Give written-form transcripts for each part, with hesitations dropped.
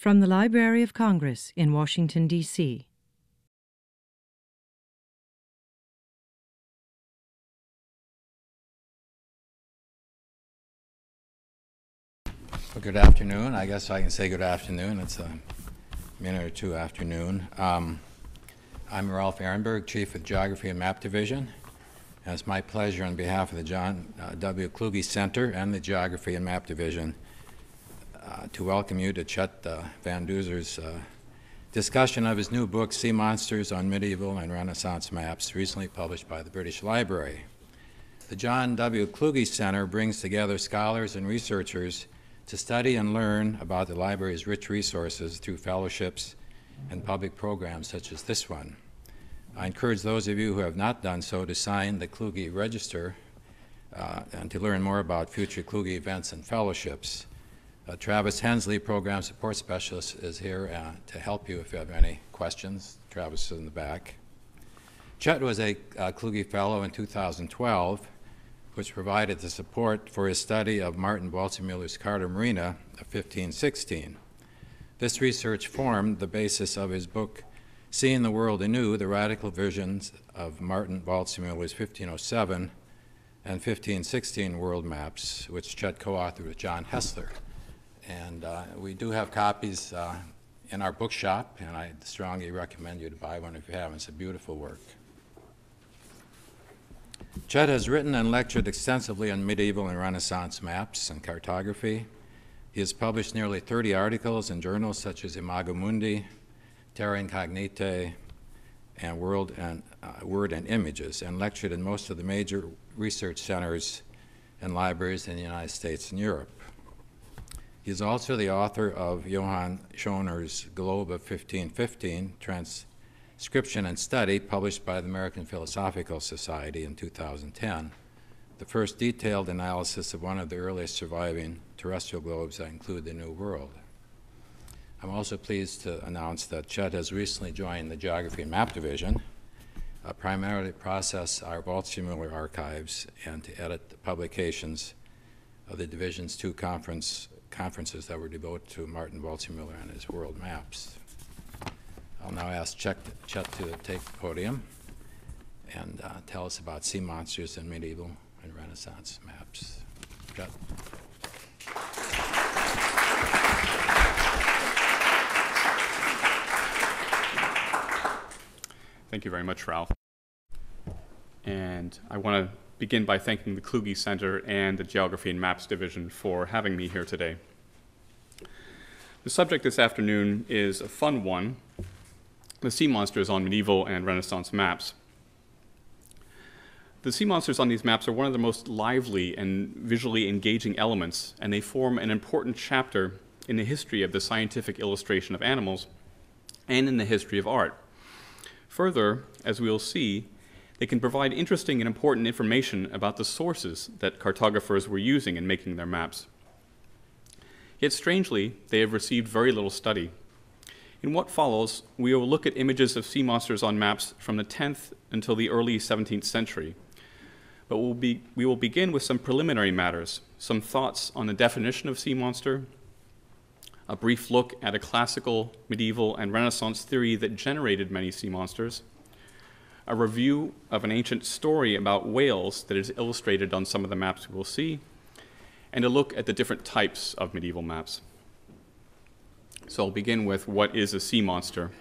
From the Library of Congress in Washington, D.C. Well, good afternoon. I guess I can say good afternoon. It's a minute or two afternoon. I'm Ralph Ehrenberg, Chief of Geography and Map Division. And it's my pleasure on behalf of the John W. Kluge Center and the Geography and Map Division to welcome you to Chet Van Duzer's discussion of his new book, Sea Monsters on Medieval and Renaissance Maps, recently published by the British Library. The John W. Kluge Center brings together scholars and researchers to study and learn about the library's rich resources through fellowships and public programs such as this one. I encourage those of you who have not done so to sign the Kluge Register and to learn more about future Kluge events and fellowships. Travis Hensley, Program Support Specialist, is here to help you if you have any questions. Travis is in the back. Chet was a Kluge Fellow in 2012, which provided the support for his study of Martin Waldseemüller's Carta Marina of 1516. This research formed the basis of his book, Seeing the World Anew, the Radical Visions of Martin Waldseemüller's 1507 and 1516 world maps, which Chet co-authored with John Hessler. And we do have copies in our bookshop, and I strongly recommend you to buy one if you haven't. It's a beautiful work. Chet has written and lectured extensively on medieval and Renaissance maps and cartography. He has published nearly 30 articles in journals such as Imago Mundi, Terra Incognita, and Word and Images, and lectured in most of the major research centers and libraries in the United States and Europe. He is also the author of Johann Schoner's Globe of 1515, Transcription and Study, published by the American Philosophical Society in 2010, the first detailed analysis of one of the earliest surviving terrestrial globes that include the New World. I'm also pleased to announce that Chet has recently joined the Geography and Map Division, primarily to process our Waldseemüller archives and to edit the publications of the division's two conferences that were devoted to Martin Waldseemüller and his world maps. I'll now ask Chet to take the podium and tell us about sea monsters in medieval and Renaissance maps. Chet. Thank you very much, Ralph. And I want to begin by thanking the Kluge Center and the Geography and Maps Division for having me here today. The subject this afternoon is a fun one: the sea monsters on medieval and Renaissance maps. The sea monsters on these maps are one of the most lively and visually engaging elements, and they form an important chapter in the history of the scientific illustration of animals and in the history of art. Further, as we will see, they can provide interesting and important information about the sources that cartographers were using in making their maps. Yet strangely, they have received very little study. In what follows, we will look at images of sea monsters on maps from the 10th until the early 17th century. But we will begin with some preliminary matters, some thoughts on the definition of sea monster, a brief look at a classical, medieval, and Renaissance theory that generated many sea monsters, a review of an ancient story about whales that is illustrated on some of the maps we will see, and a look at the different types of medieval maps. So I'll begin with what is a sea monster.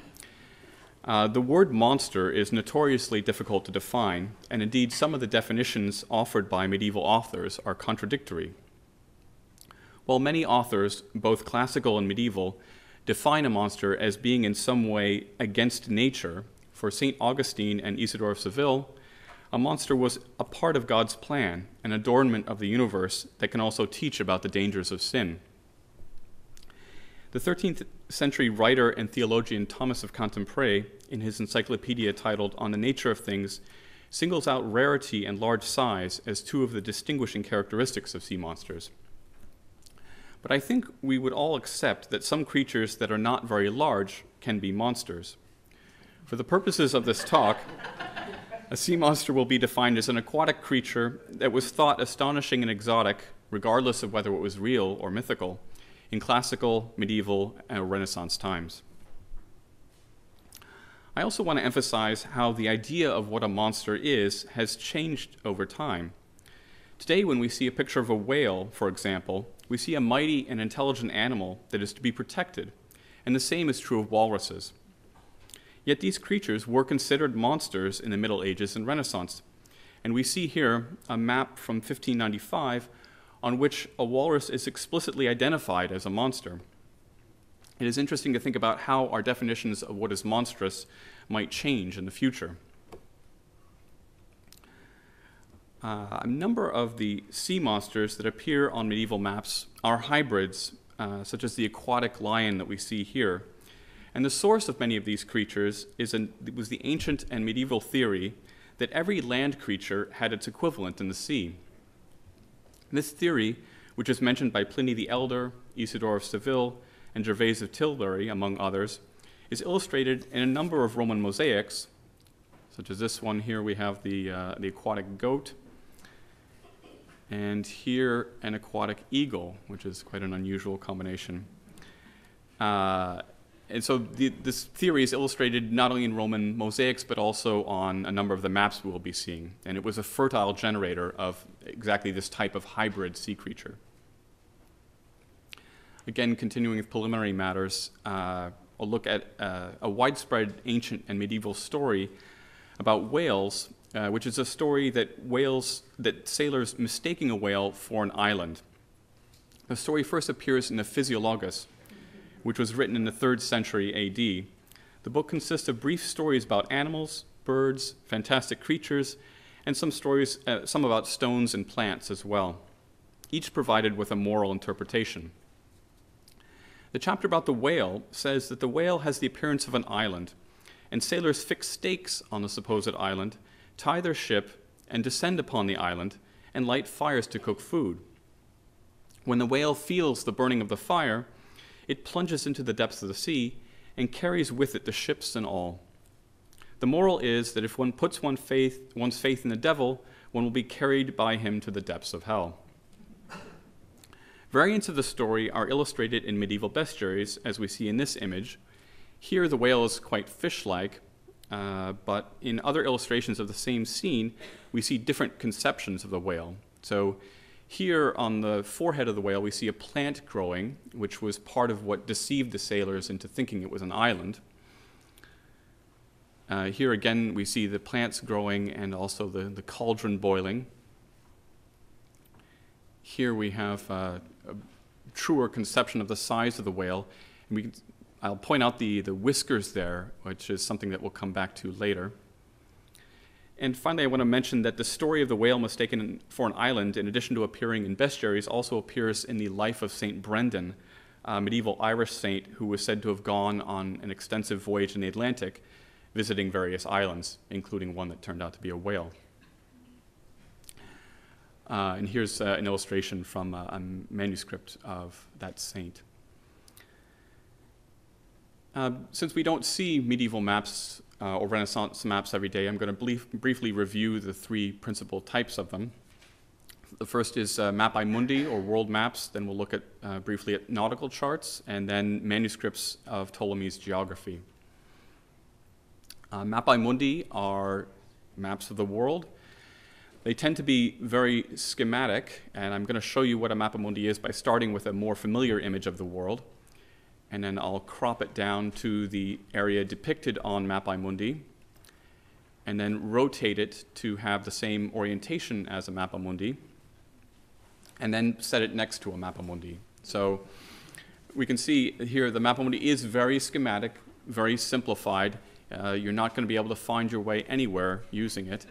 The word monster is notoriously difficult to define, and indeed some of the definitions offered by medieval authors are contradictory. While many authors, both classical and medieval, define a monster as being in some way against nature, for St. Augustine and Isidore of Seville, a monster was a part of God's plan, an adornment of the universe that can also teach about the dangers of sin. The 13th century writer and theologian Thomas of Cantimpré, in his encyclopedia titled On the Nature of Things, singles out rarity and large size as two of the distinguishing characteristics of sea monsters. But I think we would all accept that some creatures that are not very large can be monsters. For the purposes of this talk, a sea monster will be defined as an aquatic creature that was thought astonishing and exotic, regardless of whether it was real or mythical, in classical, medieval, and Renaissance times. I also want to emphasize how the idea of what a monster is has changed over time. Today, when we see a picture of a whale, for example, we see a mighty and intelligent animal that is to be protected, and the same is true of walruses. Yet these creatures were considered monsters in the Middle Ages and Renaissance, and we see here a map from 1595 on which a walrus is explicitly identified as a monster. It is interesting to think about how our definitions of what is monstrous might change in the future. A number of the sea monsters that appear on medieval maps are hybrids, such as the aquatic lion that we see here. And the source of many of these creatures was the ancient and medieval theory that every land creature had its equivalent in the sea. This theory, which is mentioned by Pliny the Elder, Isidore of Seville, and Gervase of Tilbury, among others, is illustrated in a number of Roman mosaics, such as this one here. We have the aquatic goat, and here an aquatic eagle, which is quite an unusual combination. And so this theory is illustrated not only in Roman mosaics, but also on a number of the maps we will be seeing. And it was a fertile generator of exactly this type of hybrid sea creature. Again, continuing with preliminary matters, I'll look at a widespread ancient and medieval story about whales, which is a story that sailors mistaking a whale for an island. The story first appears in the Physiologus, which was written in the 3rd century AD. The book consists of brief stories about animals, birds, fantastic creatures, and some stories, some about stones and plants as well, each provided with a moral interpretation. The chapter about the whale says that the whale has the appearance of an island, and sailors fix stakes on the supposed island, tie their ship, and descend upon the island, and light fires to cook food. When the whale feels the burning of the fire, it plunges into the depths of the sea and carries with it the ships and all. The moral is that if one puts one's faith in the devil, one will be carried by him to the depths of hell. Variants of the story are illustrated in medieval bestiaries, as we see in this image. Here the whale is quite fish-like, but in other illustrations of the same scene, we see different conceptions of the whale. So here on the forehead of the whale, we see a plant growing, which was part of what deceived the sailors into thinking it was an island. Here again, we see the plants growing and also the cauldron boiling. Here we have a truer conception of the size of the whale. And I'll point out the whiskers there, which is something that we'll come back to later. And finally, I want to mention that the story of the whale mistaken for an island, in addition to appearing in bestiaries, also appears in the life of St. Brendan, a medieval Irish saint who was said to have gone on an extensive voyage in the Atlantic, visiting various islands, including one that turned out to be a whale. And here's an illustration from a manuscript of that saint. Since we don't see medieval maps or Renaissance maps every day, I'm going to briefly review the 3 principal types of them. The first is mappaemundi, or world maps. Then we'll look at briefly at nautical charts, and then manuscripts of Ptolemy's geography. Mappaemundi are maps of the world. They tend to be very schematic, and I'm going to show you what a mappaemundi is by starting with a more familiar image of the world, and then I'll crop it down to the area depicted on mappaemundi, and then rotate it to have the same orientation as a mappaemundi, and then set it next to a mappaemundi. So we can see here the mappaemundi is very schematic, very simplified. You're not going to be able to find your way anywhere using it.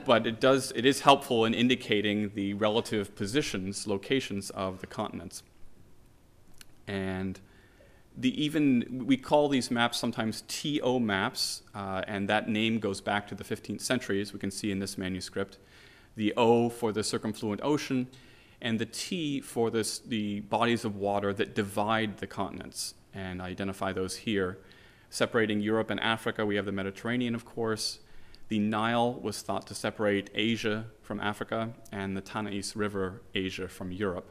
But it is helpful in indicating the relative positions, locations of the continents. And we call these maps sometimes TO maps, and that name goes back to the 15th century, as we can see in this manuscript. The O for the circumfluent ocean, and the T for the bodies of water that divide the continents. And I identify those here. Separating Europe and Africa, we have the Mediterranean, of course. The Nile was thought to separate Asia from Africa, and the Tanais River, Asia from Europe.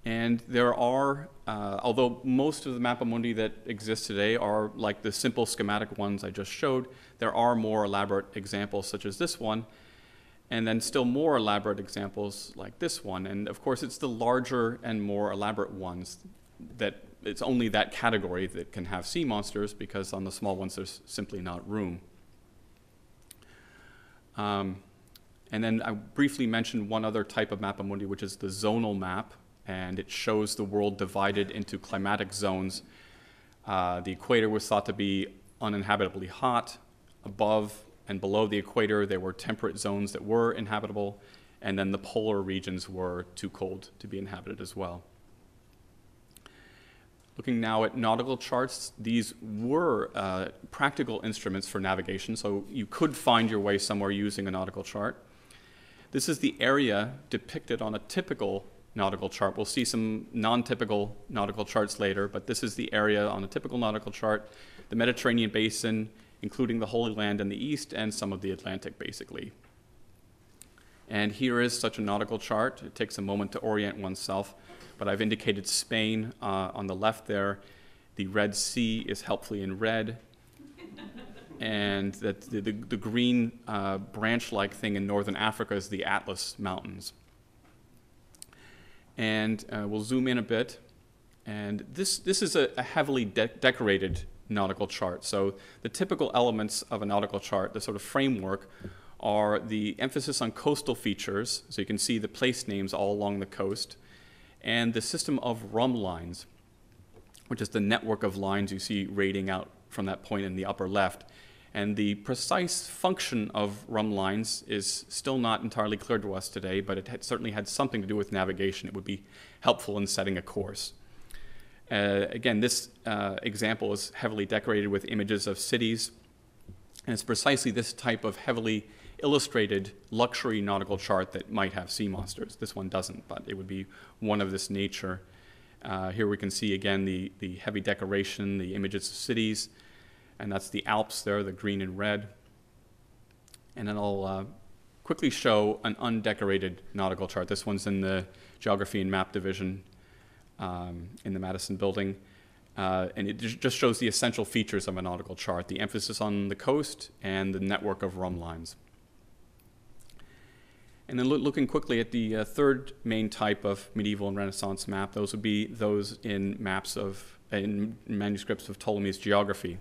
And there are, although most of the mappaemundi that exist today are like the simple schematic ones I just showed, there are more elaborate examples such as this one, and then still more elaborate examples like this one. And of course, it's the larger and more elaborate ones that it's only that category that can have sea monsters, because on the small ones there's simply not room. And then I briefly mentioned one other type of mappaemundi, which is the zonal map, and it shows the world divided into climatic zones. The equator was thought to be uninhabitably hot. Above and below the equator, there were temperate zones that were inhabitable, and then the polar regions were too cold to be inhabited as well. Looking now at nautical charts, these were practical instruments for navigation, so you could find your way somewhere using a nautical chart. This is the area depicted on a typical nautical chart. We'll see some non-typical nautical charts later, but this is the area on a typical nautical chart: the Mediterranean basin, including the Holy Land in the east, and some of the Atlantic, basically. And here is such a nautical chart. It takes a moment to orient oneself, but I've indicated Spain on the left there. The Red Sea is helpfully in red, and that the green branch-like thing in northern Africa is the Atlas Mountains. And we'll zoom in a bit, and this is a heavily decorated nautical chart. So the typical elements of a nautical chart, the sort of framework, are the emphasis on coastal features, so you can see the place names all along the coast, and the system of rum lines, which is the network of lines you see radiating out from that point in the upper left. And the precise function of rum lines is still not entirely clear to us today, but it certainly had something to do with navigation. It would be helpful in setting a course. Again, this example is heavily decorated with images of cities, and it's precisely this type of heavily illustrated luxury nautical chart that might have sea monsters. This one doesn't, but it would be one of this nature. Here we can see again the heavy decoration, the images of cities, and that's the Alps there, the green and red. And then I'll quickly show an undecorated nautical chart. This one's in the Geography and Map Division in the Madison Building. And it just shows the essential features of a nautical chart, the emphasis on the coast and the network of rum lines. And then looking quickly at the third main type of medieval and Renaissance map, those would be those in manuscripts of Ptolemy's geography.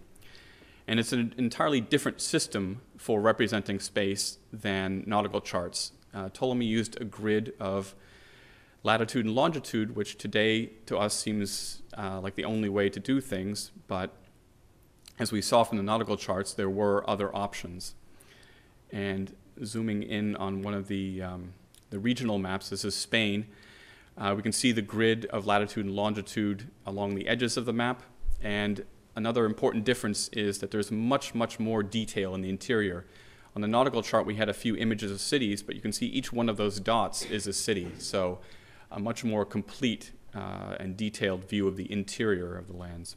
And it's an entirely different system for representing space than nautical charts. Ptolemy used a grid of latitude and longitude, which today to us seems like the only way to do things, but as we saw from the nautical charts, there were other options. And zooming in on one of the regional maps, this is Spain, we can see the grid of latitude and longitude along the edges of the map, and another important difference is that there's much, much more detail in the interior. On the nautical chart, we had a few images of cities, but you can see each one of those dots is a city, so a much more complete and detailed view of the interior of the lands.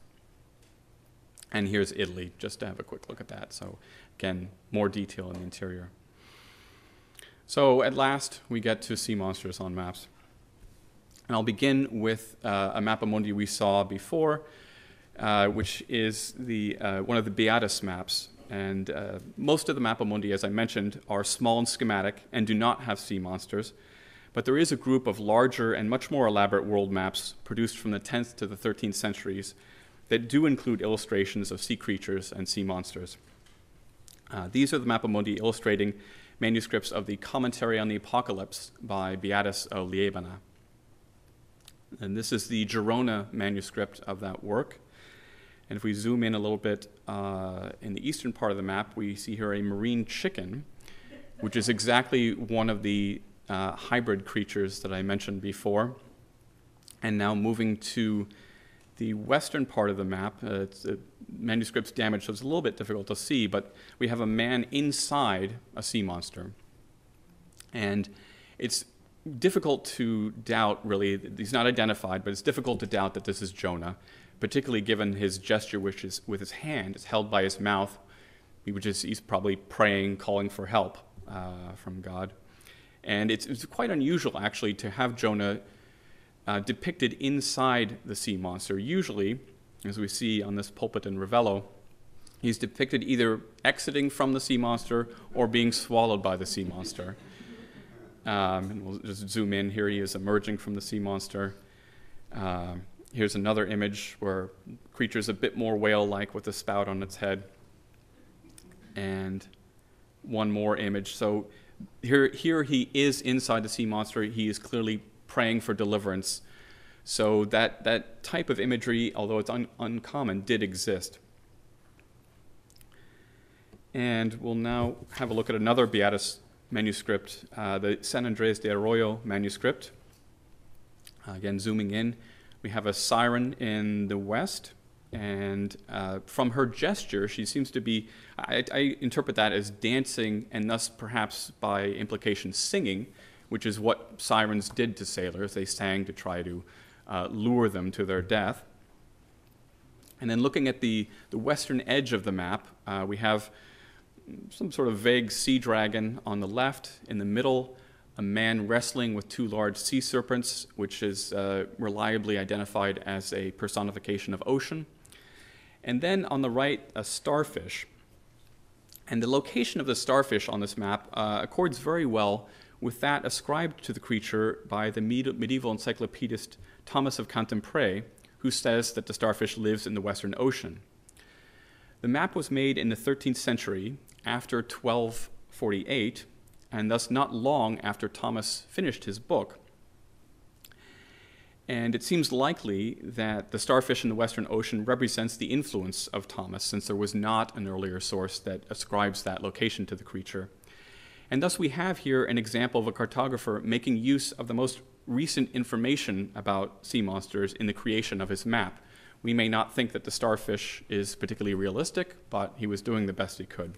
And here's Italy, just to have a quick look at that. So again, more detail in the interior. So at last, we get to sea monsters on maps. And I'll begin with a mappaemundi we saw before, which is one of the Beatus maps. And most of the mappaemundi, as I mentioned, are small and schematic and do not have sea monsters. But there is a group of larger and much more elaborate world maps produced from the 10th to the 13th centuries that do include illustrations of sea creatures and sea monsters. These are the mappaemundi illustrating manuscripts of the Commentary on the Apocalypse by Beatus of Liébana. And this is the Girona manuscript of that work. And if we zoom in a little bit in the eastern part of the map, we see here a marine chicken, which is exactly one of the hybrid creatures that I mentioned before. And now moving to the western part of the map, the manuscript's damaged, so it's a little bit difficult to see, but we have a man inside a sea monster. And it's difficult to doubt, really, he's not identified, but it's difficult to doubt that this is Jonah, particularly given his gesture, which is with his hand, it's held by his mouth, he's probably praying, calling for help from God. And it's quite unusual, actually, to have Jonah depicted inside the sea monster. Usually, as we see on this pulpit in Ravello, he's depicted either exiting from the sea monster or being swallowed by the sea monster. And we'll just zoom in. Here he is emerging from the sea monster. Here's another image where creature's a bit more whale-like with a spout on its head. And one more image. So here he is inside the sea monster. He is clearly praying for deliverance. So that type of imagery, although it's uncommon, did exist. And we'll now have a look at another Beatus manuscript, the San Andres de Arroyo manuscript. Again, zooming in, we have a siren in the west, and from her gesture, she seems to be, I interpret that as dancing, and thus perhaps by implication singing, which is what sirens did to sailors. They sang to try to lure them to their death. And then looking at the western edge of the map, we have some sort of vague sea dragon on the left. In the middle, a man wrestling with two large sea serpents, which is reliably identified as a personification of ocean. And then on the right, a starfish. And the location of the starfish on this map accords very well with that ascribed to the creature by the medieval encyclopedist Thomas of Cantimpré, who says that the starfish lives in the Western Ocean. The map was made in the 13th century, after 1248, and thus not long after Thomas finished his book. And it seems likely that the starfish in the Western Ocean represents the influence of Thomas, since there was not an earlier source that ascribes that location to the creature. And thus we have here an example of a cartographer making use of the most recent information about sea monsters in the creation of his map. We may not think that the starfish is particularly realistic, but he was doing the best he could.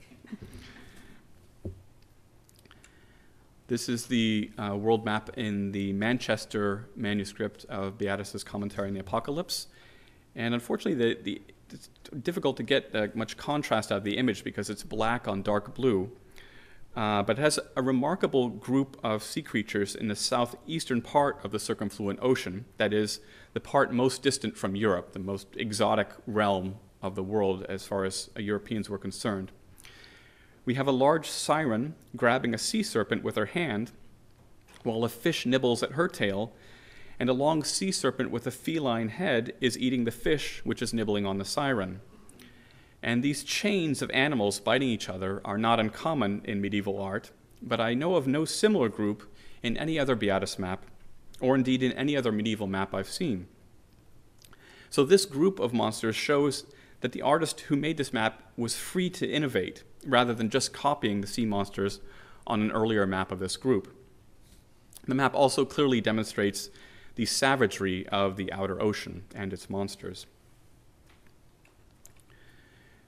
This is the world map in the Manchester manuscript of Beatus's Commentary on the Apocalypse. And unfortunately, it's difficult to get much contrast out of the image because it's black on dark blue. But it has a remarkable group of sea creatures in the southeastern part of the circumfluent ocean, that is, the part most distant from Europe, the most exotic realm of the world as far as Europeans were concerned. We have a large siren grabbing a sea serpent with her hand, while a fish nibbles at her tail, and a long sea serpent with a feline head is eating the fish, which is nibbling on the siren. And these chains of animals biting each other are not uncommon in medieval art, but I know of no similar group in any other Beatus map, or indeed in any other medieval map I've seen. So this group of monsters shows that the artist who made this map was free to innovate, rather than just copying the sea monsters on an earlier map of this group. The map also clearly demonstrates the savagery of the outer ocean and its monsters.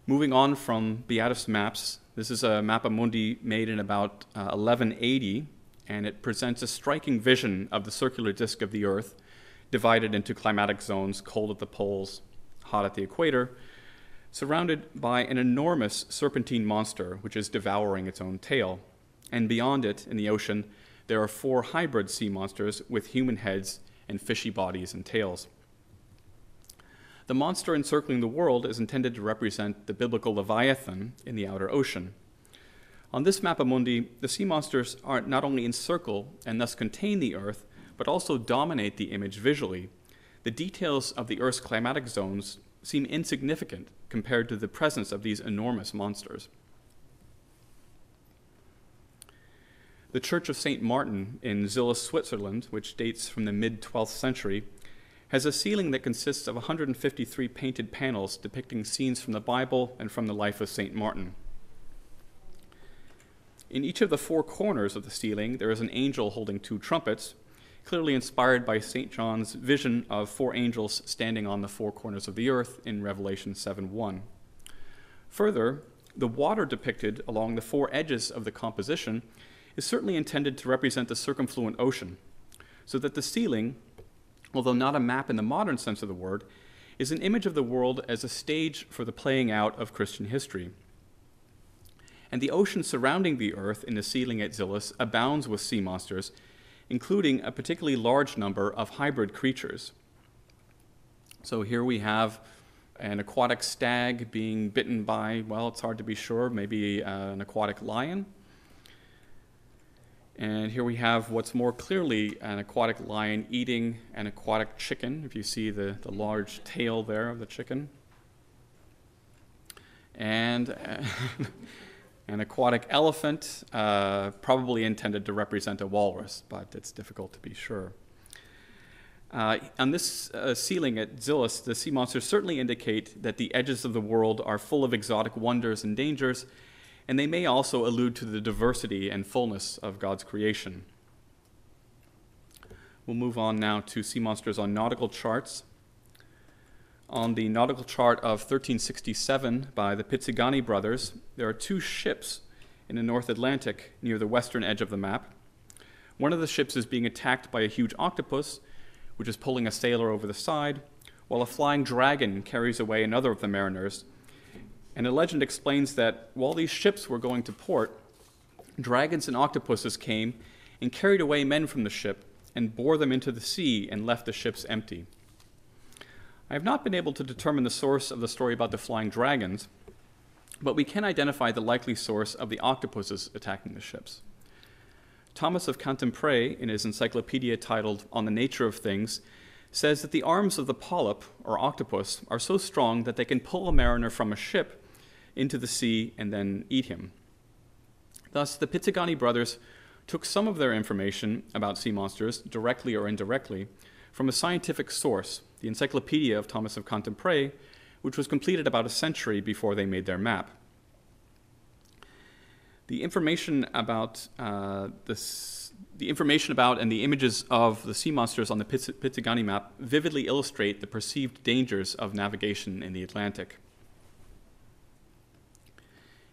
Moving on from Beatus maps, this is a mappaemundi made in about 1180, and it presents a striking vision of the circular disk of the Earth, divided into climatic zones, cold at the poles, hot at the equator, surrounded by an enormous serpentine monster which is devouring its own tail. And beyond it, in the ocean, there are 4 hybrid sea monsters with human heads and fishy bodies and tails. The monster encircling the world is intended to represent the biblical Leviathan in the outer ocean. On this mappaemundi, the sea monsters are not only encircle and thus contain the Earth, but also dominate the image visually. The details of the Earth's climatic zones seem insignificant compared to the presence of these enormous monsters. The Church of St. Martin in Zillis, Switzerland, which dates from the mid-12th century, has a ceiling that consists of 153 painted panels depicting scenes from the Bible and from the life of St. Martin. In each of the 4 corners of the ceiling, there is an angel holding 2 trumpets, clearly inspired by St. John's vision of 4 angels standing on the 4 corners of the earth in Revelation 7:1. Further, the water depicted along the 4 edges of the composition is certainly intended to represent the circumfluent ocean, so that the ceiling, although not a map in the modern sense of the word, is an image of the world as a stage for the playing out of Christian history. And the ocean surrounding the earth in the ceiling at Zillis abounds with sea monsters, including a particularly large number of hybrid creatures. So here we have an aquatic stag being bitten by, well, it's hard to be sure, maybe an aquatic lion. And here we have what's more clearly an aquatic lion eating an aquatic chicken, if you see the large tail there of the chicken. And an aquatic elephant, probably intended to represent a walrus, but it's difficult to be sure. On this ceiling at Zillus, the sea monsters certainly indicate that the edges of the world are full of exotic wonders and dangers, and they may also allude to the diversity and fullness of God's creation. We'll move on now to sea monsters on nautical charts. On the nautical chart of 1367 by the Pizzigani brothers, there are two ships in the North Atlantic near the western edge of the map. One of the ships is being attacked by a huge octopus, which is pulling a sailor over the side, while a flying dragon carries away another of the mariners. And a legend explains that while these ships were going to port, dragons and octopuses came and carried away men from the ship and bore them into the sea and left the ships empty. I have not been able to determine the source of the story about the flying dragons, but we can identify the likely source of the octopuses attacking the ships. Thomas of Cantimpré, in his encyclopedia titled On the Nature of Things, says that the arms of the polyp, or octopus, are so strong that they can pull a mariner from a ship into the sea and then eat him. Thus, the Pizzigani brothers took some of their information about sea monsters, directly or indirectly, from a scientific source, the Encyclopedia of Thomas of Cantimpré, which was completed about a century before they made their map. The information about and the images of the sea monsters on the Pizzigani map vividly illustrate the perceived dangers of navigation in the Atlantic.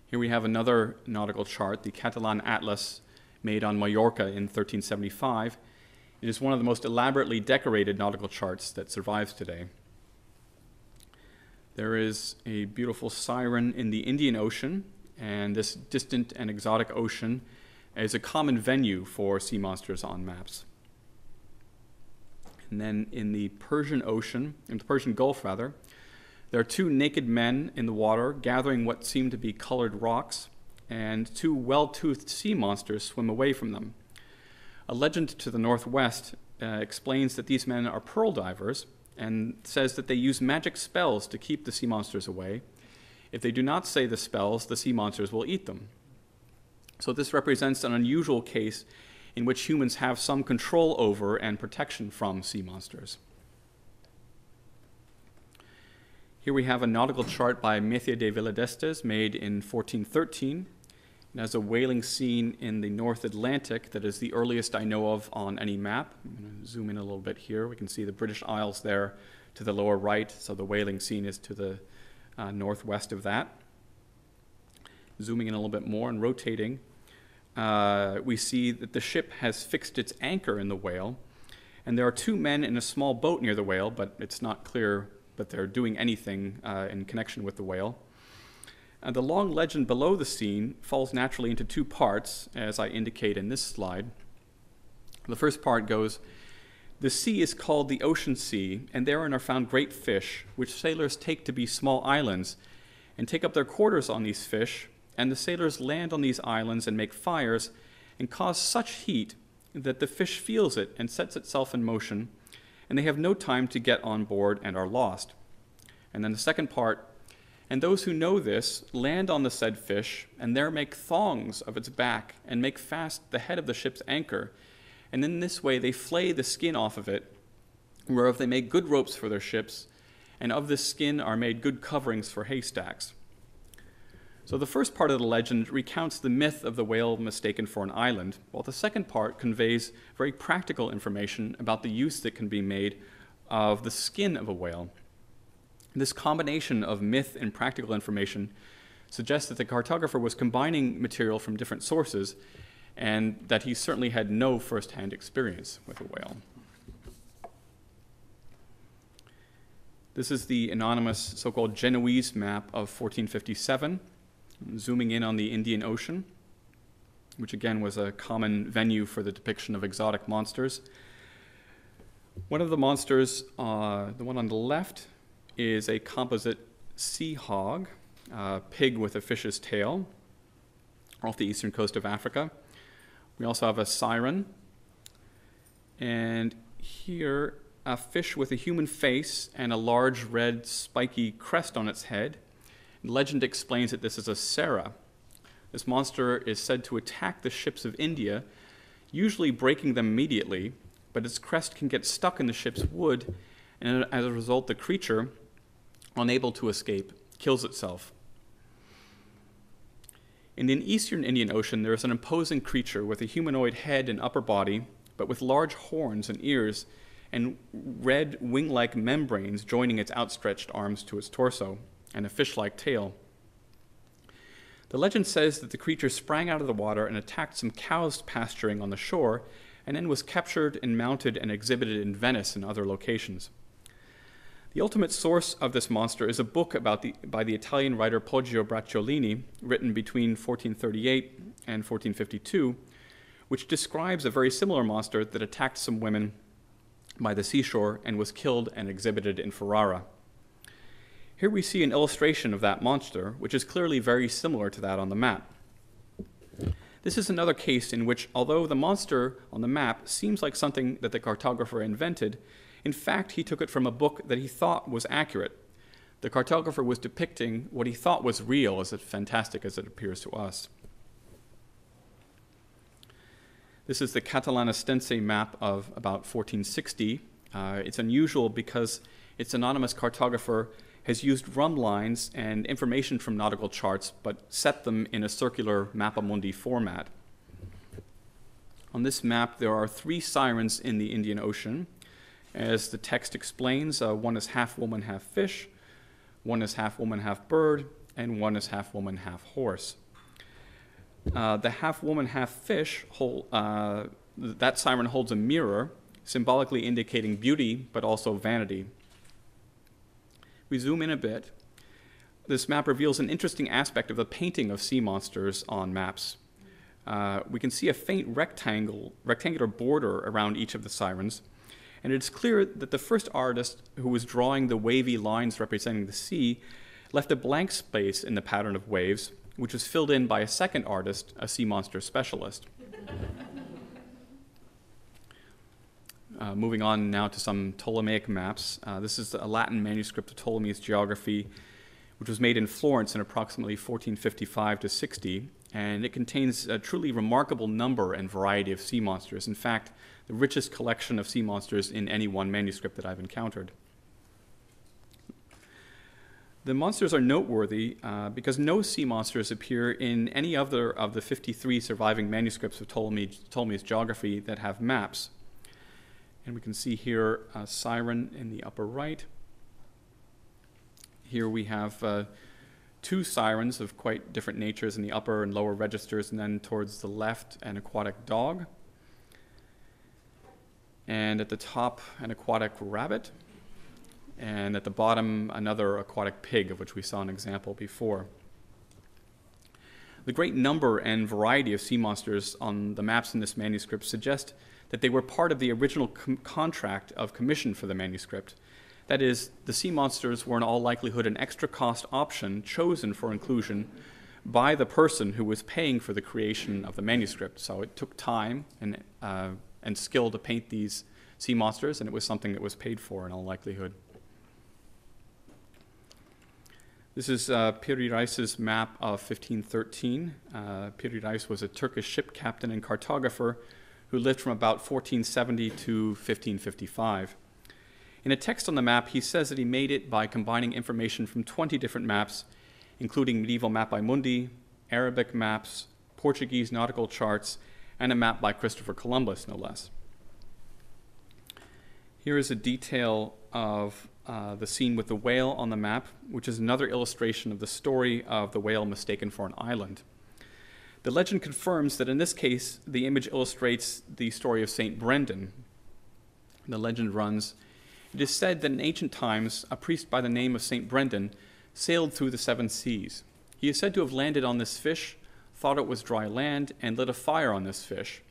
Here we have another nautical chart, the Catalan Atlas, made on Mallorca in 1375. It is one of the most elaborately decorated nautical charts that survives today. There is a beautiful siren in the Indian Ocean, and this distant and exotic ocean is a common venue for sea monsters on maps. And then in the Persian Gulf, there are two naked men in the water gathering what seem to be colored rocks, and two well-toothed sea monsters swim away from them. A legend to the northwest explains that these men are pearl divers and says that they use magic spells to keep the sea monsters away. If they do not say the spells, the sea monsters will eat them. So this represents an unusual case in which humans have some control over and protection from sea monsters. Here we have a nautical chart by Mejía de Viladestes made in 1413. It has a whaling scene in the North Atlantic that is the earliest I know of on any map. I'm going to zoom in a little bit here. We can see the British Isles there to the lower right, so the whaling scene is to the northwest of that. Zooming in a little bit more and rotating, we see that the ship has fixed its anchor in the whale, and there are two men in a small boat near the whale, but it's not clear that they're doing anything in connection with the whale. The long legend below the scene falls naturally into two parts, as I indicate in this slide. The first part goes, "The sea is called the ocean sea, and therein are found great fish, which sailors take to be small islands, and take up their quarters on these fish, and the sailors land on these islands and make fires, and cause such heat that the fish feels it and sets itself in motion, and they have no time to get on board and are lost." And then the second part, "And those who know this land on the said fish, and there make thongs of its back, and make fast the head of the ship's anchor, and in this way they flay the skin off of it, whereof they make good ropes for their ships, and of this skin are made good coverings for haystacks." So the first part of the legend recounts the myth of the whale mistaken for an island, while the second part conveys very practical information about the use that can be made of the skin of a whale. This combination of myth and practical information suggests that the cartographer was combining material from different sources and that he certainly had no first-hand experience with a whale. This is the anonymous so-called Genoese map of 1457, zooming in on the Indian Ocean. which again was a common venue for the depiction of exotic monsters. One of the monsters, the one on the left, is a composite sea hog, a pig with a fish's tail, off the eastern coast of Africa. We also have a siren, and here a fish with a human face and a large red spiky crest on its head. Legend explains that this is a sera. This monster is said to attack the ships of India, usually breaking them immediately, but its crest can get stuck in the ship's wood, and as a result, the creature, unable to escape, kills itself. In the eastern Indian Ocean, there is an imposing creature with a humanoid head and upper body, but with large horns and ears, and red wing-like membranes joining its outstretched arms to its torso, and a fish-like tail. The legend says that the creature sprang out of the water and attacked some cows pasturing on the shore, and then was captured and mounted and exhibited in Venice and other locations. The ultimate source of this monster is a book by the Italian writer Poggio Bracciolini, written between 1438 and 1452, which describes a very similar monster that attacked some women by the seashore and was killed and exhibited in Ferrara. Here we see an illustration of that monster, which is clearly very similar to that on the map. This is another case in which, although the monster on the map seems like something that the cartographer invented, in fact, he took it from a book that he thought was accurate. The cartographer was depicting what he thought was real, as fantastic as it appears to us. This is the Catalanistense map of about 1460. It's unusual because its anonymous cartographer has used rum lines and information from nautical charts, but set them in a circular mappaemundi format. On this map, there are 3 sirens in the Indian Ocean. As the text explains, one is half woman, half fish, one is half woman, half bird, and one is half woman, half horse. The half woman, half fish, that siren holds a mirror, symbolically indicating beauty, but also vanity. We zoom in a bit. This map reveals an interesting aspect of the painting of sea monsters on maps. We can see a faint rectangular border around each of the sirens, and it's clear that the first artist who was drawing the wavy lines representing the sea left a blank space in the pattern of waves, which was filled in by a second artist, a sea monster specialist. Moving on now to some Ptolemaic maps. This is a Latin manuscript of Ptolemy's geography, which was made in Florence in approximately 1455 to 60, and it contains a truly remarkable number and variety of sea monsters. In fact, the richest collection of sea monsters in any one manuscript that I've encountered. The monsters are noteworthy because no sea monsters appear in any other of the 53 surviving manuscripts of Ptolemy's geography that have maps. And we can see here a siren in the upper right. Here we have 2 sirens of quite different natures in the upper and lower registers, and then towards the left, an aquatic dog. And at the top, an aquatic rabbit. And at the bottom, another aquatic pig, of which we saw an example before. The great number and variety of sea monsters on the maps in this manuscript suggest that they were part of the original contract of commission for the manuscript. That is, the sea monsters were in all likelihood an extra cost option chosen for inclusion by the person who was paying for the creation of the manuscript. So it took time and skill to paint these sea monsters, and it was something that was paid for in all likelihood. This is Piri Reis's map of 1513. Piri Reis was a Turkish ship captain and cartographer who lived from about 1470 to 1555. In a text on the map, he says that he made it by combining information from 20 different maps, including medieval mappaemundi, Arabic maps, Portuguese nautical charts, and a map by Christopher Columbus, no less. Here is a detail of the scene with the whale on the map, which is another illustration of the story of the whale mistaken for an island. The legend confirms that in this case, the image illustrates the story of St. Brendan. The legend runs, "It is said that in ancient times, a priest by the name of St. Brendan sailed through the 7 seas. He is said to have landed on this fish, thought it was dry land, and lit a fire on this fish.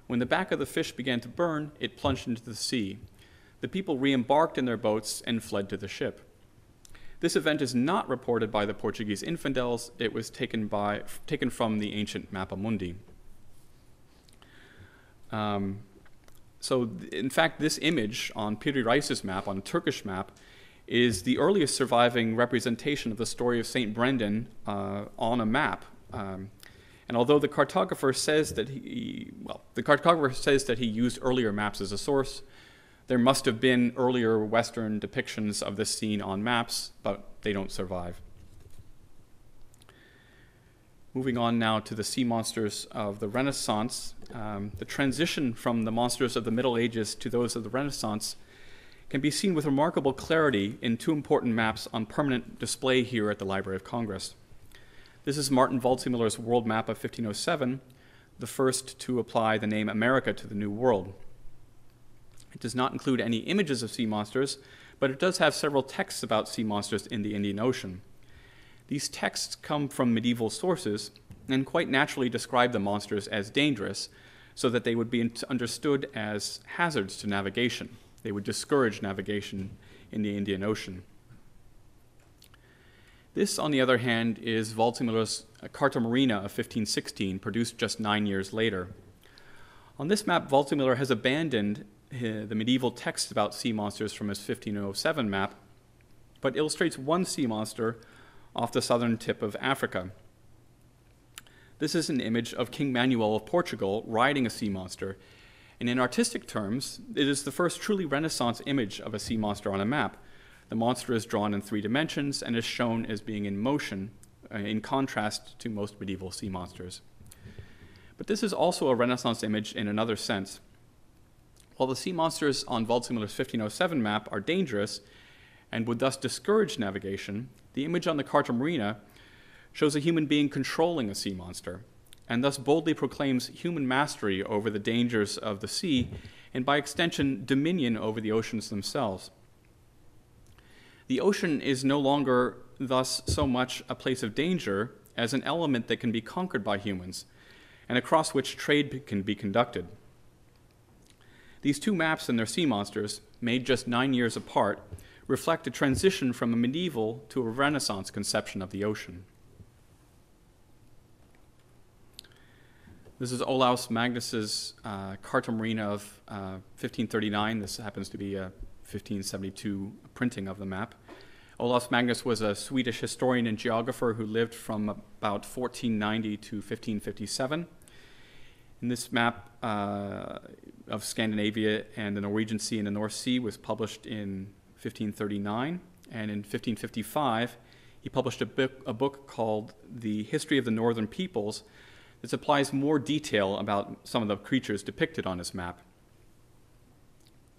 When the back of the fish began to burn, it plunged into the sea. The people re-embarked in their boats and fled to the ship. This event is not reported by the Portuguese infidels. It was taken from the ancient mappaemundi. In fact, this image on Piri Reis's map, on a Turkish map, is the earliest surviving representation of the story of St. Brendan on a map. And although the cartographer says that he used earlier maps as a source, there must have been earlier Western depictions of this scene on maps, but they don't survive. Moving on now to the sea monsters of the Renaissance. The transition from the monsters of the Middle Ages to those of the Renaissance can be seen with remarkable clarity in two important maps on permanent display here at the Library of Congress. This is Martin Waldseemüller's world map of 1507, the first to apply the name America to the New World. It does not include any images of sea monsters, but it does have several texts about sea monsters in the Indian Ocean. These texts come from medieval sources and quite naturally describe the monsters as dangerous, so that they would be understood as hazards to navigation. They would discourage navigation in the Indian Ocean. This, on the other hand, is Waldseemüller's Carta Marina of 1516, produced just 9 years later. On this map, Waldseemüller has abandoned the medieval texts about sea monsters from his 1507 map, but illustrates one sea monster off the southern tip of Africa. This is an image of King Manuel of Portugal riding a sea monster, and in artistic terms, it is the first truly Renaissance image of a sea monster on a map. The monster is drawn in 3 dimensions and is shown as being in motion, in contrast to most medieval sea monsters. But this is also a Renaissance image in another sense. While the sea monsters on Waldseemüller's 1507 map are dangerous and would thus discourage navigation, the image on the Carta Marina shows a human being controlling a sea monster, and thus boldly proclaims human mastery over the dangers of the sea, and by extension, dominion over the oceans themselves. The ocean is no longer thus so much a place of danger as an element that can be conquered by humans, and across which trade can be conducted. These two maps and their sea monsters, made just 9 years apart, reflect a transition from a medieval to a Renaissance conception of the ocean. This is Olaus Magnus's Carta Marina of 1539. This happens to be a 1572 printing of the map. Olaus Magnus was a Swedish historian and geographer who lived from about 1490 to 1557. And this map of Scandinavia and the Norwegian Sea and the North Sea was published in 1539, and in 1555 he published a book called The History of the Northern Peoples that supplies more detail about some of the creatures depicted on his map.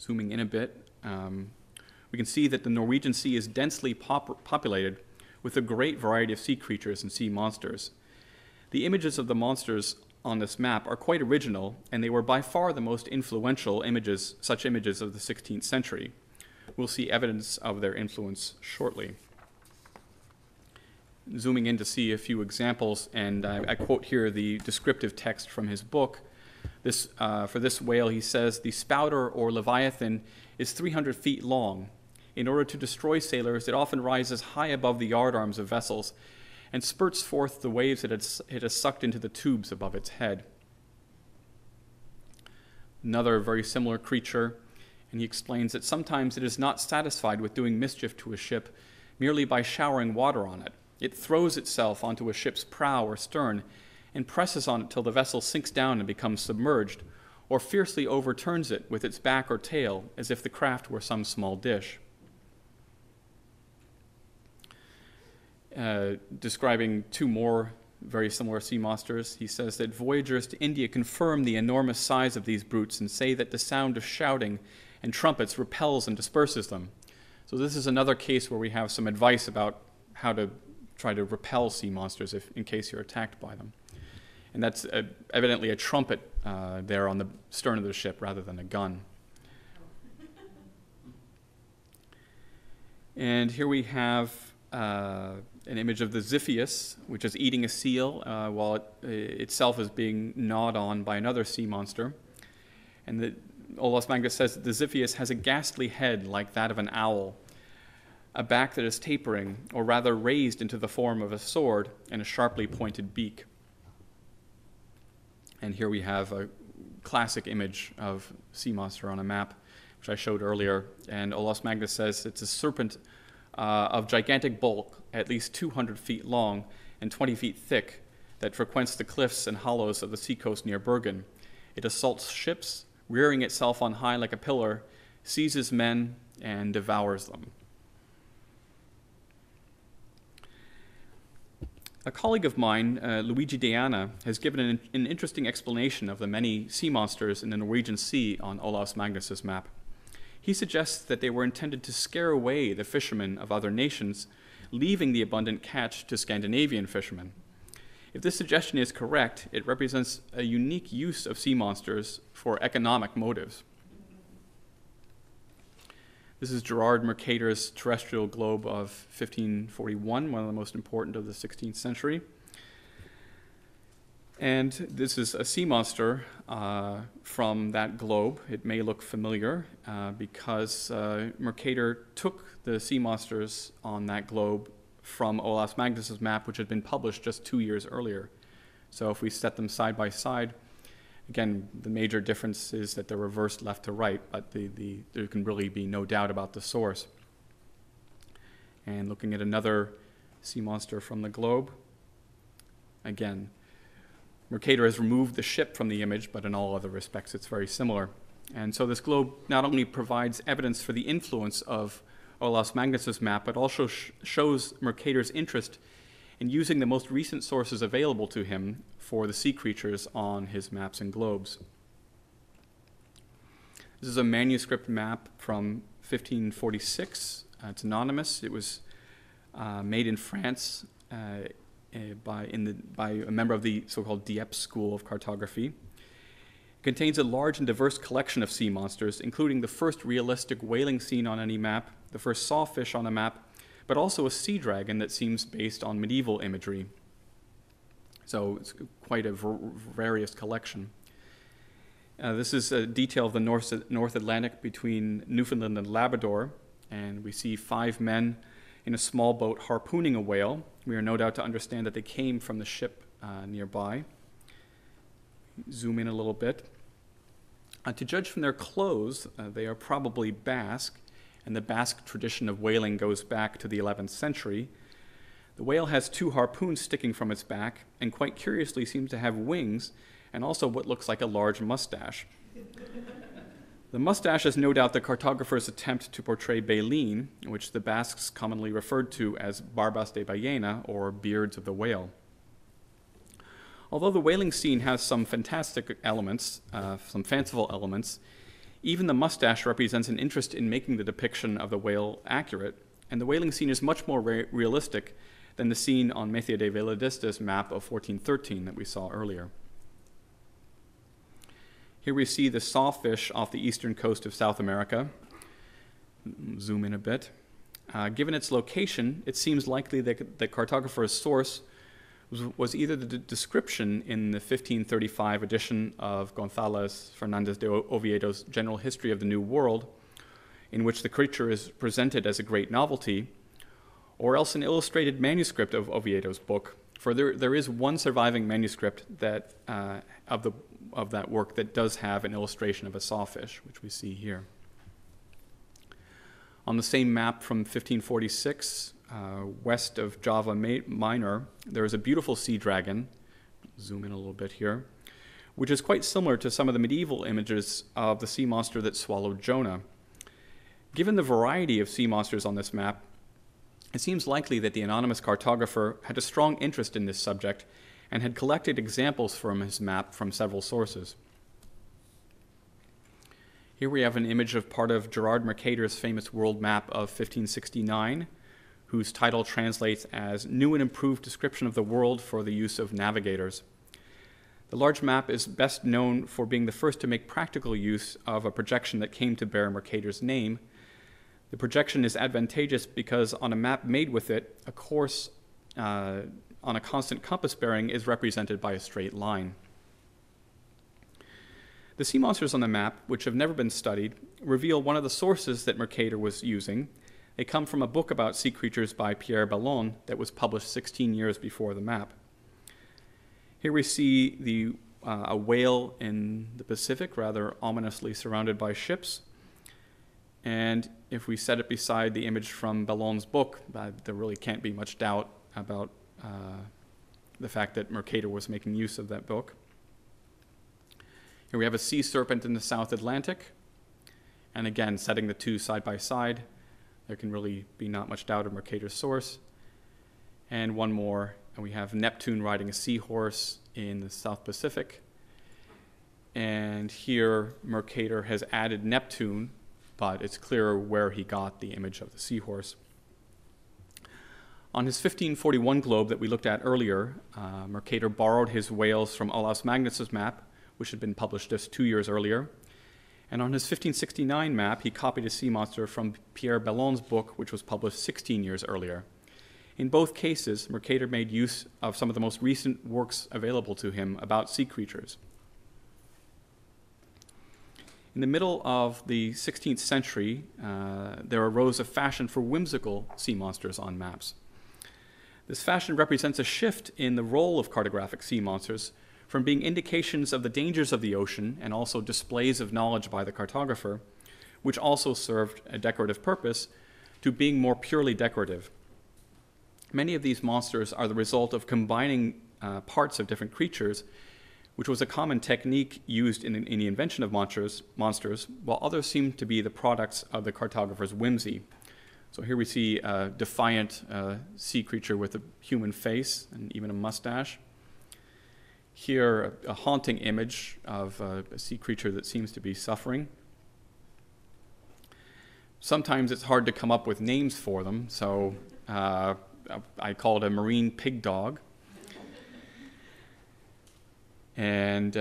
Zooming in a bit, we can see that the Norwegian Sea is densely populated with a great variety of sea creatures and sea monsters. The images of the monsters on this map are quite original, and they were by far the most influential images, such images of the 16th century. We'll see evidence of their influence shortly. Zooming in to see a few examples, and I quote here the descriptive text from his book. For this whale, he says, "The spouter or leviathan is 300 feet long. In order to destroy sailors, it often rises high above the yardarms of vessels and spurts forth the waves it has sucked into the tubes above its head." Another very similar creature, and he explains that sometimes it is not satisfied with doing mischief to a ship merely by showering water on it. It throws itself onto a ship's prow or stern and presses on it till the vessel sinks down and becomes submerged, or fiercely overturns it with its back or tail as if the craft were some small dish. Describing two more very similar sea monsters, he says that voyagers to India confirm the enormous size of these brutes and say that the sound of shouting and trumpets repels and disperses them. So this is another case where we have some advice about how to try to repel sea monsters in case you're attacked by them. And that's evidently a trumpet there on the stern of the ship rather than a gun. And here we have an image of the Ziphius, which is eating a seal while it itself is being gnawed on by another sea monster. And Olaus Magnus says that the Ziphius has a ghastly head like that of an owl, a back that is tapering, or rather raised into the form of a sword, and a sharply pointed beak. And here we have a classic image of sea monster on a map, which I showed earlier. And Olaus Magnus says it's a serpent of gigantic bulk, at least 200 feet long and 20 feet thick, that frequents the cliffs and hollows of the seacoast near Bergen. It assaults ships, rearing itself on high like a pillar, seizes men, and devours them. A colleague of mine, Luigi Deana, has given an interesting explanation of the many sea monsters in the Norwegian Sea on Olaus Magnus's map. He suggests that they were intended to scare away the fishermen of other nations, leaving the abundant catch to Scandinavian fishermen. If this suggestion is correct, it represents a unique use of sea monsters for economic motives. This is Gerard Mercator's terrestrial globe of 1541, one of the most important of the 16th century. And this is a sea monster from that globe. It may look familiar because Mercator took the sea monsters on that globe from Olaus Magnus's map, which had been published just 2 years earlier. So if we set them side by side, again, the major difference is that they're reversed left to right, but there can really be no doubt about the source. And looking at another sea monster from the globe, again, Mercator has removed the ship from the image, but in all other respects it's very similar. And so this globe not only provides evidence for the influence of Olaus Magnus's map, but also shows Mercator's interest in using the most recent sources available to him for the sea creatures on his maps and globes. This is a manuscript map from 1546. It's anonymous. It was made in France by a member of the so-called Dieppe School of Cartography. It contains a large and diverse collection of sea monsters, including the first realistic whaling scene on any map, the first sawfish on a map, but also a sea dragon that seems based on medieval imagery. So it's quite a various collection. This is a detail of the North Atlantic between Newfoundland and Labrador, and we see 5 men in a small boat harpooning a whale. We are no doubt to understand that they came from the ship nearby. Zoom in a little bit. To judge from their clothes, they are probably Basque, and the Basque tradition of whaling goes back to the 11th century. The whale has 2 harpoons sticking from its back, and quite curiously seems to have wings, and also what looks like a large mustache. The mustache is no doubt the cartographer's attempt to portray baleen, which the Basques commonly referred to as barbas de ballena, or beards of the whale. Although the whaling scene has some fantastic elements, some fanciful elements, even the mustache represents an interest in making the depiction of the whale accurate, and the whaling scene is much more realistic than the scene on Methia de Veladistas' map of 1413 that we saw earlier. Here we see the sawfish off the eastern coast of South America. Zoom in a bit. Given its location, it seems likely that the cartographer's source was either the description in the 1535 edition of González Fernández de Oviedo's General History of the New World, in which the creature is presented as a great novelty, or else an illustrated manuscript of Oviedo's book, for there is one surviving manuscript that of that work that does have an illustration of a sawfish, which we see here. On the same map from 1546, west of Java Minor, there is a beautiful sea dragon, zoom in a little bit here, which is quite similar to some of the medieval images of the sea monster that swallowed Jonah. Given the variety of sea monsters on this map, it seems likely that the anonymous cartographer had a strong interest in this subject and had collected examples from his map from several sources. Here we have an image of part of Gerard Mercator's famous world map of 1569, whose title translates as New and Improved Description of the World for the Use of Navigators. The large map is best known for being the first to make practical use of a projection that came to bear Mercator's name. The projection is advantageous because on a map made with it, a course on a constant compass bearing is represented by a straight line. The sea monsters on the map, which have never been studied, reveal one of the sources that Mercator was using. They come from a book about sea creatures by Pierre Ballon that was published 16 years before the map. Here we see a whale in the Pacific, rather ominously surrounded by ships. And if we set it beside the image from Ballon's book, there really can't be much doubt about the fact that Mercator was making use of that book. Here we have a sea serpent in the South Atlantic. And again, setting the two side by side, there can really be not much doubt of Mercator's source. And one more, and we have Neptune riding a seahorse in the South Pacific. And here Mercator has added Neptune, but it's clear where he got the image of the seahorse. On his 1541 globe that we looked at earlier, Mercator borrowed his whales from Olaus Magnus's map, which had been published just 2 years earlier. And on his 1569 map, he copied a sea monster from Pierre Ballon's book, which was published 16 years earlier. In both cases, Mercator made use of some of the most recent works available to him about sea creatures. In the middle of the 16th century, there arose a fashion for whimsical sea monsters on maps. This fashion represents a shift in the role of cartographic sea monsters from being indications of the dangers of the ocean and also displays of knowledge by the cartographer, which also served a decorative purpose, to being more purely decorative. Many of these monsters are the result of combining parts of different creatures, which was a common technique used in the invention of monsters, while others seem to be the products of the cartographer's whimsy. So here we see a defiant sea creature with a human face and even a mustache. Here, a haunting image of a sea creature that seems to be suffering. Sometimes it's hard to come up with names for them, so I call it a marine pig dog. And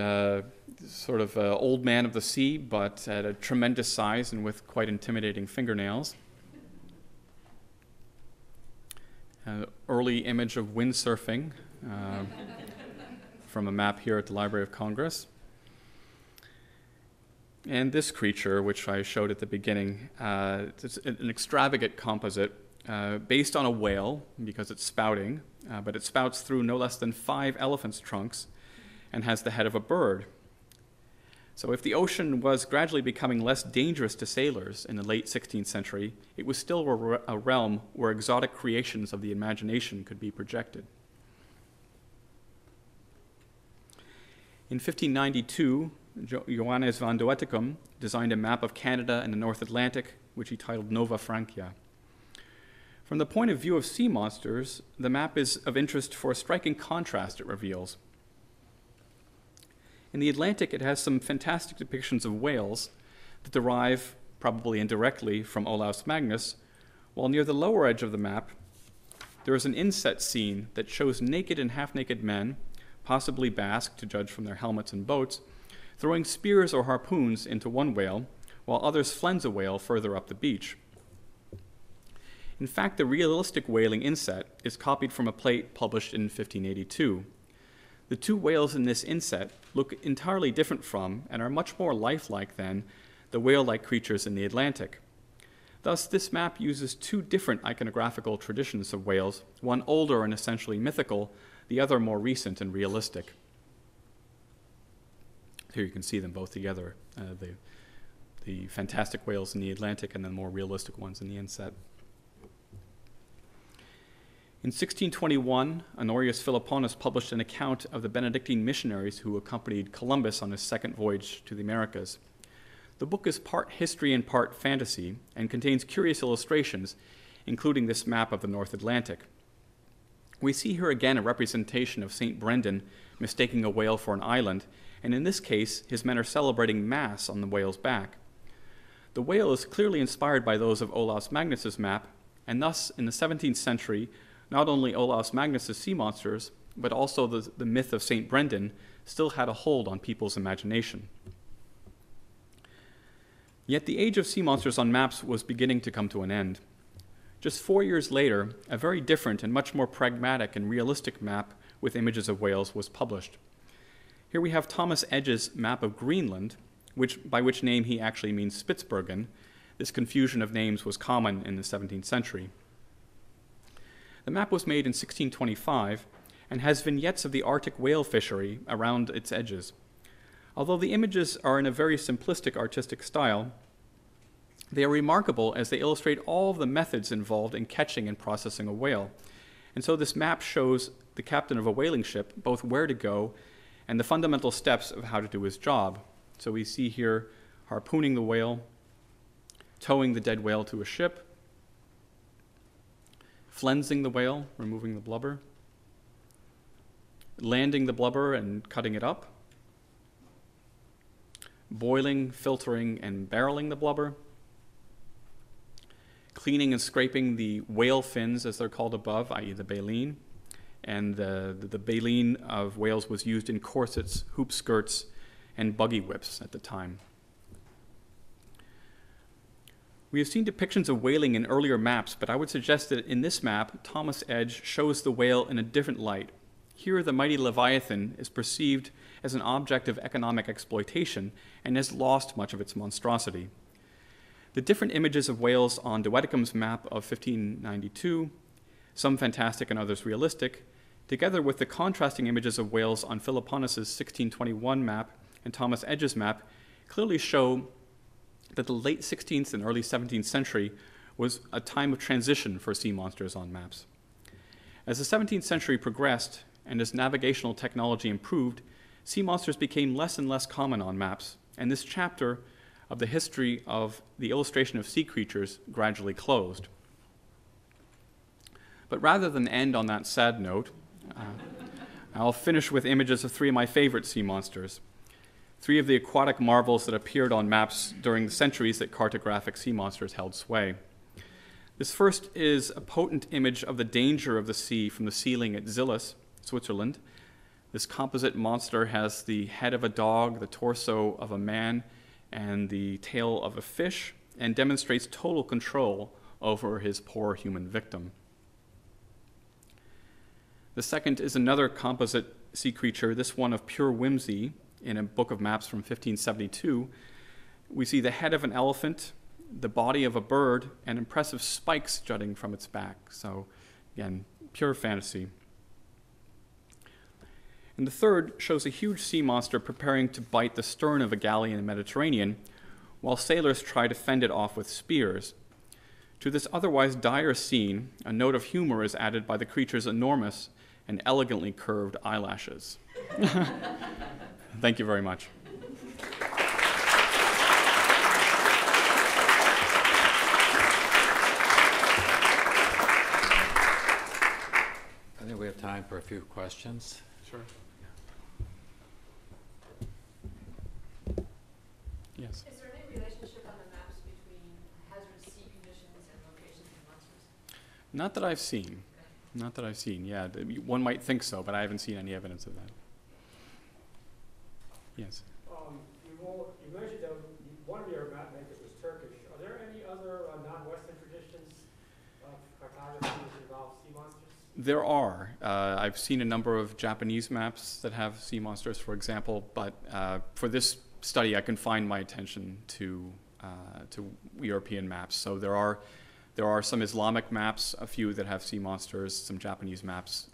sort of an old man of the sea, but at a tremendous size and with quite intimidating fingernails. Early image of windsurfing from a map here at the Library of Congress. And this creature, which I showed at the beginning, it's an extravagant composite based on a whale because it's spouting, but it spouts through no less than 5 elephants' trunks and has the head of a bird. So if the ocean was gradually becoming less dangerous to sailors in the late 16th century, it was still a realm where exotic creations of the imagination could be projected. In 1592, Johannes van Doetinchem designed a map of Canada and the North Atlantic, which he titled Nova Francia. From the point of view of sea monsters, the map is of interest for a striking contrast it reveals. In the Atlantic, it has some fantastic depictions of whales that derive, probably indirectly, from Olaus Magnus, while near the lower edge of the map, there is an inset scene that shows naked and half-naked men, possibly Basque to judge from their helmets and boats, throwing spears or harpoons into one whale, while others flense a whale further up the beach. In fact, the realistic whaling inset is copied from a plate published in 1582. The 2 whales in this inset look entirely different from and are much more lifelike than the whale-like creatures in the Atlantic. Thus, this map uses 2 different iconographical traditions of whales, one older and essentially mythical, the other more recent and realistic. Here you can see them both together, the fantastic whales in the Atlantic and the more realistic ones in the inset. In 1621, Honorius Philoponus published an account of the Benedictine missionaries who accompanied Columbus on his second voyage to the Americas. The book is part history and part fantasy and contains curious illustrations, including this map of the North Atlantic. We see here again a representation of St. Brendan mistaking a whale for an island, and in this case, his men are celebrating Mass on the whale's back. The whale is clearly inspired by those of Olaus Magnus's map, and thus, in the 17th century, not only Olaus Magnus's sea monsters, but also the myth of St. Brendan still had a hold on people's imagination. Yet the age of sea monsters on maps was beginning to come to an end. Just 4 years later, a very different and much more pragmatic and realistic map with images of whales was published. Here we have Thomas Edge's map of Greenland, by which name he actually means Spitsbergen. This confusion of names was common in the 17th century. The map was made in 1625 and has vignettes of the Arctic whale fishery around its edges. Although the images are in a very simplistic artistic style, they are remarkable as they illustrate all of the methods involved in catching and processing a whale. And so this map shows the captain of a whaling ship both where to go and the fundamental steps of how to do his job. So we see here harpooning the whale, towing the dead whale to a ship, flensing the whale, removing the blubber, landing the blubber and cutting it up, boiling, filtering, and barreling the blubber, cleaning and scraping the whale fins, as they're called above, i.e. the baleen. And the baleen of whales was used in corsets, hoop skirts, and buggy whips at the time. We have seen depictions of whaling in earlier maps, but I would suggest that in this map, Thomas Edge shows the whale in a different light. Here, the mighty Leviathan is perceived as an object of economic exploitation and has lost much of its monstrosity. The different images of whales on de Wettecom's map of 1592, some fantastic and others realistic, together with the contrasting images of whales on Philoponus' 1621 map and Thomas Edge's map, clearly show that the late 16th and early 17th century was a time of transition for sea monsters on maps. As the 17th century progressed and as navigational technology improved, sea monsters became less and less common on maps, and this chapter of the history of the illustration of sea creatures gradually closed. But rather than end on that sad note, I'll finish with images of three of my favorite sea monsters, three of the aquatic marvels that appeared on maps during the centuries that cartographic sea monsters held sway. This first is a potent image of the danger of the sea from the ceiling at Zillis, Switzerland. This composite monster has the head of a dog, the torso of a man, and the tail of a fish, and demonstrates total control over his poor human victim. The second is another composite sea creature, this one of pure whimsy, in a book of maps from 1572. We see the head of an elephant, the body of a bird, and impressive spikes jutting from its back. So, again, pure fantasy. And the third shows a huge sea monster preparing to bite the stern of a galley in the Mediterranean, while sailors try to fend it off with spears. To this otherwise dire scene, a note of humor is added by the creature's enormous and elegantly curved eyelashes. Thank you very much. I think we have time for a few questions. Sure. Yes. Is there any relationship on the maps between hazardous sea conditions and locations of monsters? Not that I've seen. Not that I've seen, yeah. One might think so, but I haven't seen any evidence of that. Yes. You mentioned that one of your map makers was Turkish. Are there any other non-Western traditions of cartography that involve sea monsters? There are. I've seen a number of Japanese maps that have sea monsters, for example, but for this study, I confined my attention to European maps. So there are some Islamic maps, a few that have sea monsters, some Japanese maps.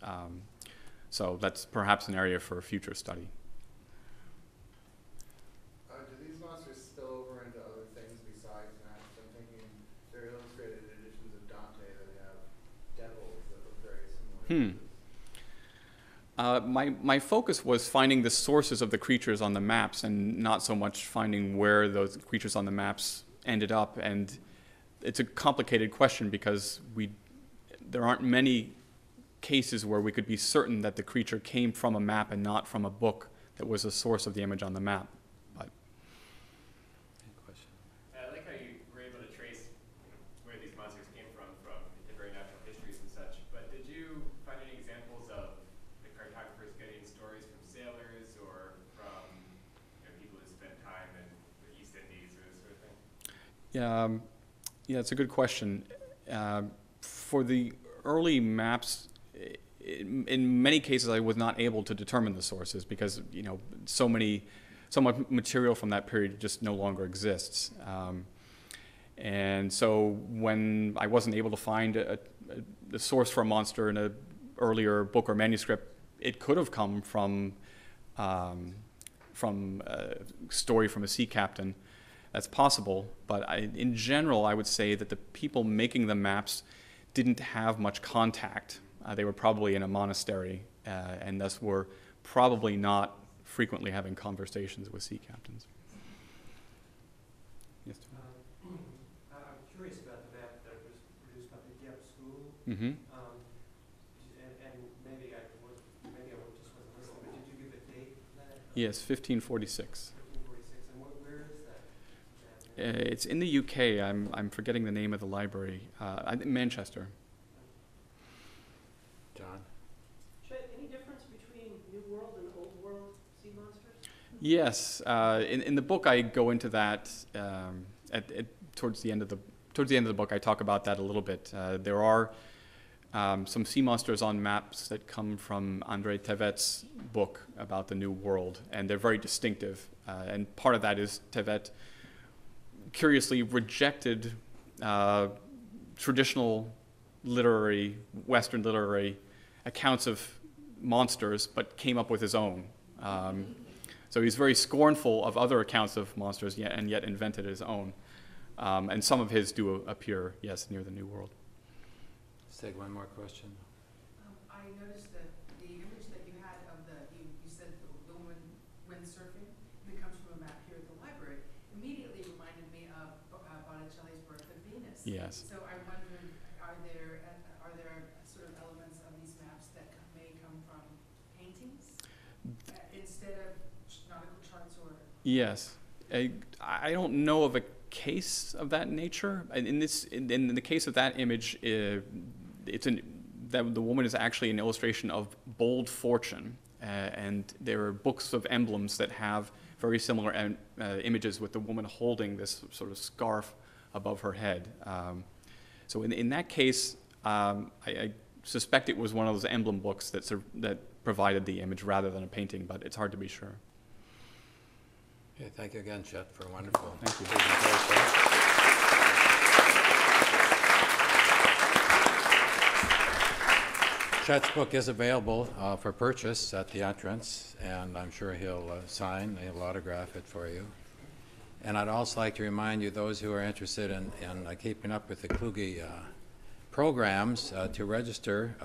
So that's perhaps an area for a future study. Do these monsters spill over into other things besides maps? I'm thinking there are illustrated editions of Dante that have devils that look very similar. My focus was finding the sources of the creatures on the maps and not so much finding where those creatures on the maps ended up. And it's a complicated question because there aren't many cases where we could be certain that the creature came from a map and not from a book that was the source of the image on the map. But I like how you were able to trace where these monsters came from contemporary natural histories and such. But did you find any examples of the cartographers getting stories from sailors or from people who spent time in the East Indies or this sort of thing? yeah, it's a good question. for the early maps, in many cases, I was not able to determine the sources because so much material from that period just no longer exists. And so when I wasn't able to find the source for a monster in an earlier book or manuscript, it could have come from a story from a sea captain. That's possible, but in general, I would say that the people making the maps didn't have much contact. They were probably in a monastery, and thus were probably not frequently having conversations with sea captains. Yes, I'm curious about the map that was produced by the Dieppe School. Mm-hmm. And maybe I just wasn't listening, but did you give a date for that? Yes, 1546. 1546. And where is that? It's in the UK. I'm forgetting the name of the library. Manchester. John? Chet, any difference between New World and Old World sea monsters? Yes, in the book I go into that towards the end of the book. I talk about that a little bit. There are some sea monsters on maps that come from André Tevet's book about the New World, and they're very distinctive. And part of that is Tevet curiously rejected traditional Western literary accounts of monsters, but came up with his own. So he's very scornful of other accounts of monsters, and yet invented his own. And some of his do appear, yes, near the New World. Let's take one more question. I noticed that the image that you had of you said the woman windsurfing, that comes from a map here at the library, immediately reminded me of Botticelli's Birth of Venus. Yes. So I wondered, are there sort of elements of these maps that may come from paintings instead of nautical charts or? Yes. I don't know of a case of that nature. In the case of that image, that the woman is actually an illustration of bold fortune, and there are books of emblems that have very similar images with the woman holding this sort of scarf above her head. So in that case, I suspect it was one of those emblem books that provided the image rather than a painting, but it's hard to be sure. Okay, thank you again, Chet, for a wonderful Thank you. presentation. Chet's book is available for purchase at the entrance, and I'm sure he'll he'll autograph it for you. And I'd also like to remind you, those who are interested in keeping up with the Kluge programs, to register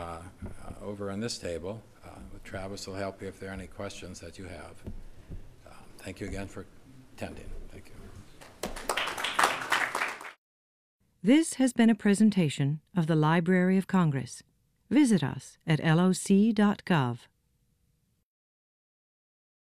over on this table. Travis will help you if there are any questions that you have. Thank you again for attending. Thank you. This has been a presentation of the Library of Congress. Visit us at loc.gov.